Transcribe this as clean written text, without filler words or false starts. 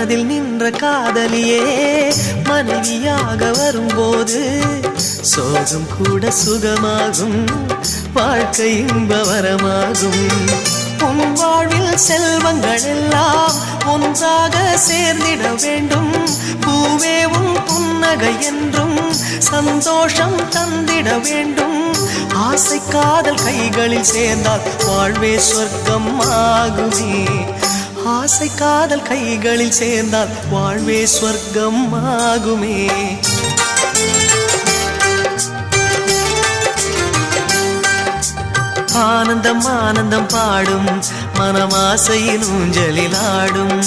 மனதில் நின்ற காதலியே மனைவியாக வரும்போது சோகம் கூட சுகமாகும், வாழ்க்கை இன்பவரமாகும். உன் வாழ்வில் செல்வங்கள் எல்லாம் ஒன்றாக சேர்ந்திட வேண்டும். பூவே உன் புன்னகை என்றும் சந்தோஷம் தந்திட வேண்டும். ஆசை காதல் கைகளில் சேர்ந்தால் வாழ்வே சொர்க்கம் ஆகுமே. ஆசை காதல் கைகளில் சேர்ந்தால் வாழ்வே சொர்க்கம் ஆகுமே. ஆனந்தம் ஆனந்தம் பாடும் மனமாசையின் ஊஞ்சலில் ஆடும்.